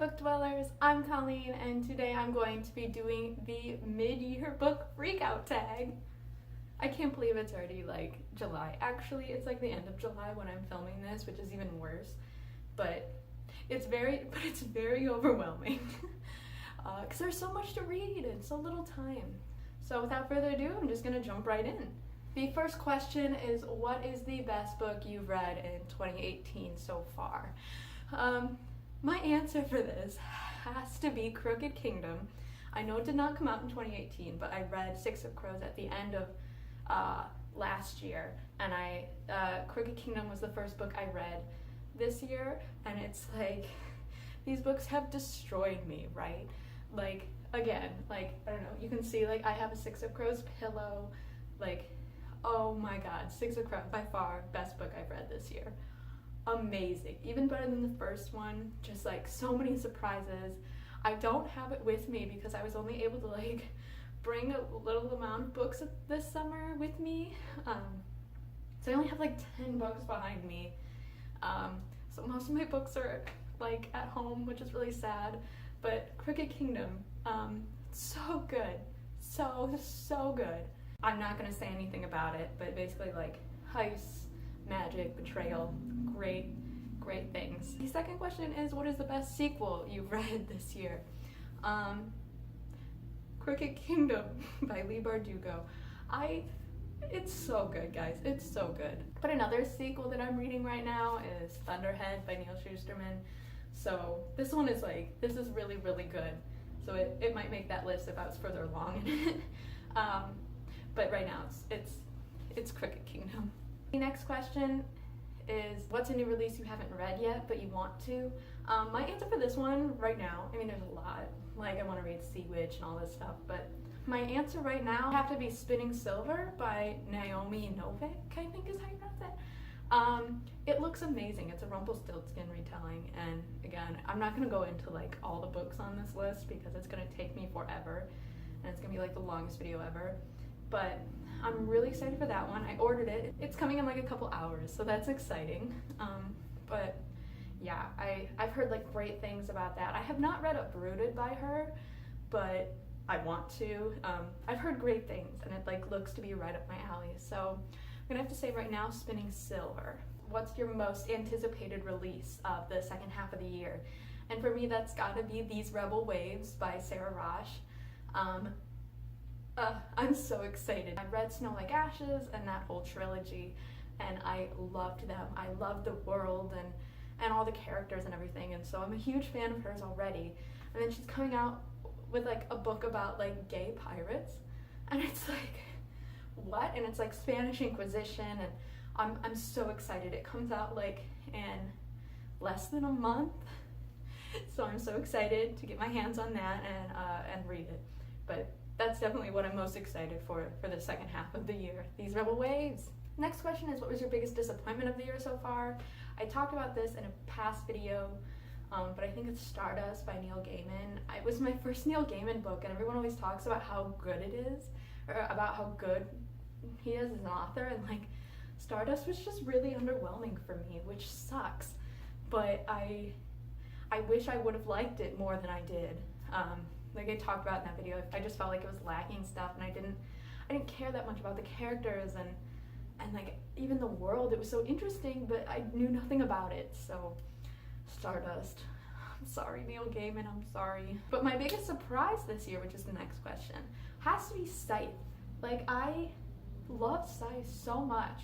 book dwellers? I'm Colleen and today I'm going to be doing the mid-year book freakout tag. I can't believe it's already like July. Actually, it's like the end of July when I'm filming this, which is even worse. But it's very overwhelming because there's so much to read and so little time. So without further ado, I'm just gonna jump right in. The first question is, what is the best book you've read in 2018 so far? My answer for this has to be Crooked Kingdom. I know it did not come out in 2018, but I read Six of Crows at the end of last year, and Crooked Kingdom was the first book I read this year, and it's like, these books have destroyed me, right? Like, again, like, I don't know, you can see, like, I have a Six of Crows pillow, like, oh my god, Six of Crows, by far, best book I've read this year. Amazing, even better than the first one, just like so many surprises. I don't have it with me because I was only able to like bring a little amount of books this summer with me, so I only have like 10 books behind me, so most of my books are like at home, which is really sad. But Crooked Kingdom, so good, so good. I'm not gonna say anything about it, but basically like heist, magic, betrayal, great things. The second question is, what is the best sequel you've read this year? Crooked Kingdom by Leigh Bardugo. It's so good, guys, it's so good. But another sequel that I'm reading right now is Thunderhead by Neal Shusterman. So this one is like, this is really good. So it might make that list if I was further along in it. But right now it's Crooked Kingdom. The next question is, what's a new release you haven't read yet but you want to? My answer for this one right now, I mean there's a lot, like I want to read Sea Witch and all this stuff, but my answer right now would have to be Spinning Silver by Naomi Novik, I think is how you pronounce it. It looks amazing. It's a Rumpelstiltskin retelling, and again, I'm not going to go into like all the books on this list because it's going to take me forever and it's going to be like the longest video ever, but I'm really excited for that one. I ordered it. It's coming in like a couple hours, so that's exciting. But yeah, I've heard like great things about that. I have not read Uprooted by her, but I want to. I've heard great things, and it like looks to be right up my alley. So I'm gonna have to say right now, Spinning Silver. What's your most anticipated release of the second half of the year? And for me, that's gotta be These Rebel Waves by Sarah Rosh. I'm so excited. I read Snow Like Ashes and that whole trilogy, and I loved them. I loved the world and all the characters and everything, and so I'm a huge fan of hers already. And then she's coming out with like a book about like gay pirates, and it's like, what? And it's like Spanish Inquisition, and I'm so excited. It comes out like in less than a month, so I'm so excited to get my hands on that and read it. But that's definitely what I'm most excited for the second half of the year, These Rebel Waves. Next question is, what was your biggest disappointment of the year so far? I talked about this in a past video, but I think it's Stardust by Neil Gaiman. It was my first Neil Gaiman book, and everyone always talks about how good it is, or about how good he is as an author, and like, Stardust was just really underwhelming for me, which sucks, but I wish I would have liked it more than I did. Like I talked about in that video, I just felt like it was lacking stuff, and I didn't care that much about the characters and like even the world. It was so interesting, but I knew nothing about it. So Stardust. I'm sorry, Neil Gaiman, I'm sorry. But my biggest surprise this year, which is the next question, has to be Scythe. Like, I love Scythe so much,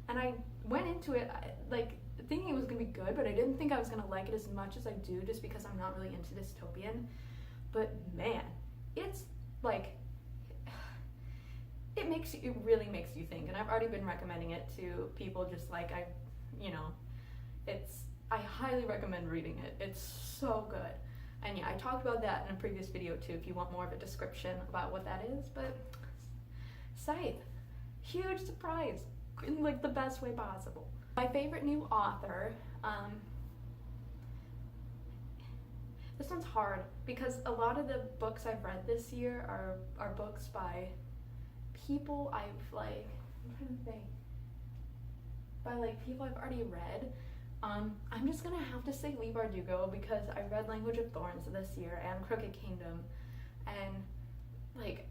and I went into it like thinking it was gonna be good, but I didn't think I was gonna like it as much as I do, just because I'm not really into dystopian. But man, it's like, it really makes you think, and I've already been recommending it to people, just like I highly recommend reading it. It's so good. And yeah, I talked about that in a previous video too, if you want more of a description about what that is. But Scythe, huge surprise in like the best way possible. My favorite new author, this one's hard because a lot of the books I've read this year are books by people I'm trying to think, by like people I've already read. I'm just gonna have to say Lee Bardugo because I read Language of Thorns this year and Crooked Kingdom, and like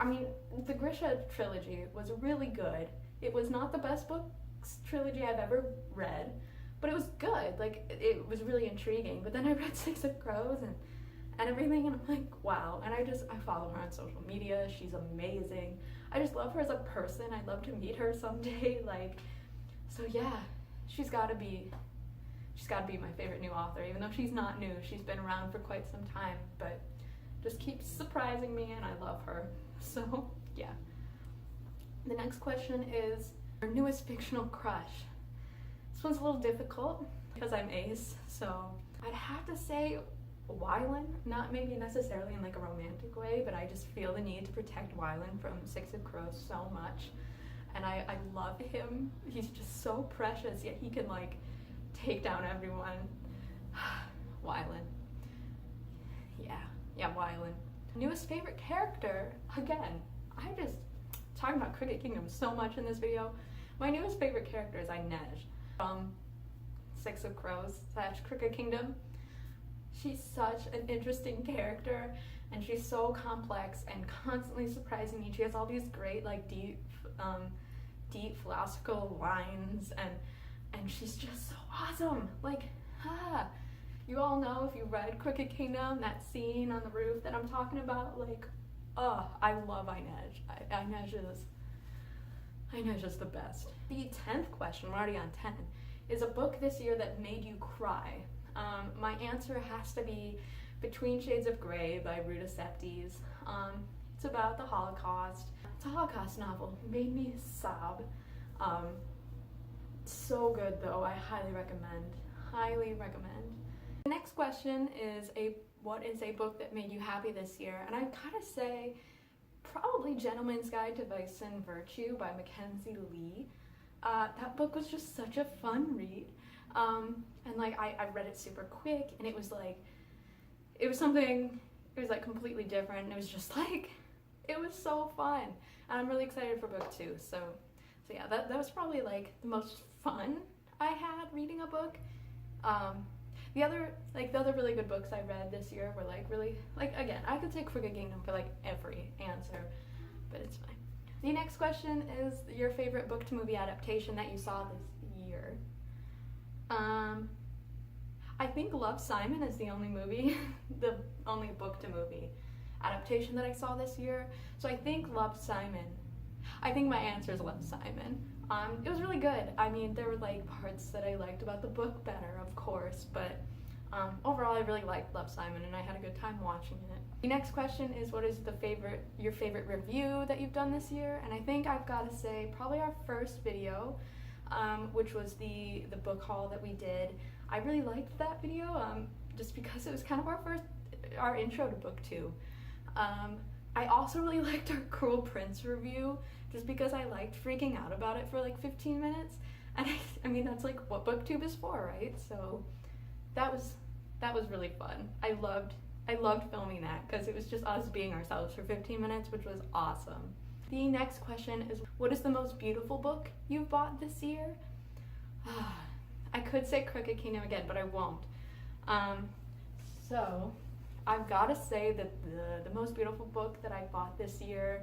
I mean the Grisha trilogy was really good. It was not the best books trilogy I've ever read, but it was good. Like it was really intriguing. But then I read Six of Crows and everything, and I'm like, wow. And I follow her on social media. She's amazing. I just love her as a person. I'd love to meet her someday. Like, so yeah, she's gotta be my favorite new author, even though she's not new. She's been around for quite some time, but just keeps surprising me, and I love her. So yeah. The next question is your newest fictional crush. This one's a little difficult because I'm ace, so I'd have to say Wylan, not maybe necessarily in like a romantic way, but I just feel the need to protect Wylan from Six of Crows so much, and I love him. He's just so precious, yet he can like take down everyone. Wylan. Yeah, Wylan. Newest favorite character, again, I just talking about Crooked Kingdom so much in this video. My newest favorite character is Inej from Six of Crows / Crooked Kingdom. She's such an interesting character, and she's so complex and constantly surprising me. She has all these great, like, deep philosophical lines, and she's just so awesome. Like, you all know if you read Crooked Kingdom, that scene on the roof that I'm talking about, like, I love Inej. Inej is the best. The 10th question, we're already on 10, is a book this year that made you cry. My answer has to be Between Shades of Grey by Ruta Septes. It's about the Holocaust. It's a Holocaust novel. It made me sob. So good though. I highly recommend. The next question is what is a book that made you happy this year? And I gotta say, probably Gentleman's Guide to Vice and Virtue by Mackenzie Lee. That book was just such a fun read. And like I read it super quick, and it was like completely different. It was just like, it was so fun, and I'm really excited for book 2. So yeah, that was probably like the most fun I had reading a book. The other really good books I read this year were like really, like, again, I could take Crooked Kingdom for like every answer, but it's fine. The next question is your favorite book to movie adaptation that you saw this year. I think Love, Simon is the only book to movie adaptation that I saw this year. So I think Love, Simon. I think my answer is Love, Simon. It was really good. I mean, there were like parts that I liked about the book better, of course, but overall I really liked Love, Simon, and I had a good time watching it. The next question is what is your favorite review that you've done this year? And I think I've got to say probably our first video, which was the book haul that we did. I really liked that video just because it was kind of our intro to book 2. I also really liked our Cruel Prince review just because I liked freaking out about it for like 15 minutes. And I mean, that's like what booktube is for, right? So that was really fun. I loved filming that because it was just us being ourselves for 15 minutes, which was awesome. The next question is, what is the most beautiful book you've bought this year? I could say Crooked Kingdom again, but I won't. So I've got to say that the most beautiful book that I bought this year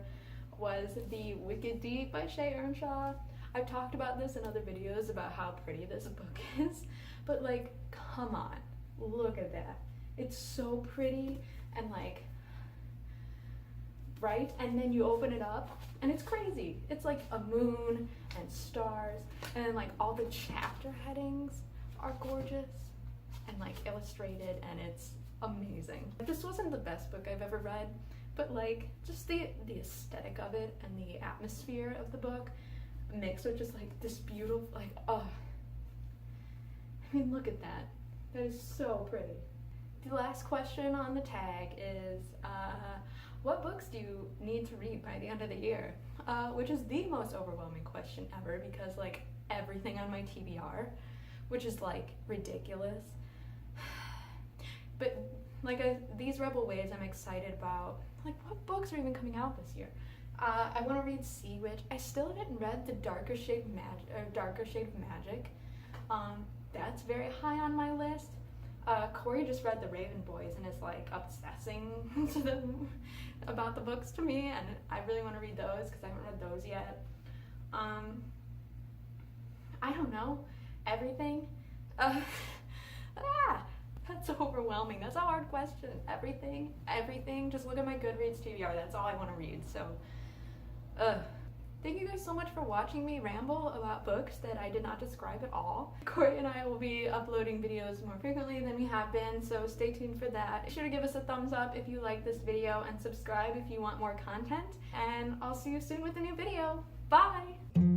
was The Wicked Deep by Shay Earnshaw. I've talked about this in other videos about how pretty this book is, but like, come on, look at that. It's so pretty and like bright, and then you open it up and it's crazy. It's like a moon and stars, and then like all the chapter headings are gorgeous and like illustrated, and it's amazing. This wasn't the best book I've ever read, but like just the aesthetic of it and the atmosphere of the book mixed with just like this beautiful, like, I mean, look at that. That is so pretty. The last question on the tag is, what books do you need to read by the end of the year? Which is the most overwhelming question ever, because like everything on my TBR, which is like ridiculous. But like these Rebel Waves, I'm excited about. Like, what books are even coming out this year? I want to read Sea Witch. I still haven't read The Darker Shade of Magic. That's very high on my list. Corey just read The Raven Boys and is like obsessing to them about the books to me, and I really want to read those because I haven't read those yet. I don't know, everything. That's overwhelming. That's a hard question. Everything. Just look at my Goodreads TBR. That's all I want to read. So, thank you guys so much for watching me ramble about books that I did not describe at all. Corey and I will be uploading videos more frequently than we have been, so stay tuned for that. Be sure to give us a thumbs up if you like this video and subscribe if you want more content. And I'll see you soon with a new video. Bye!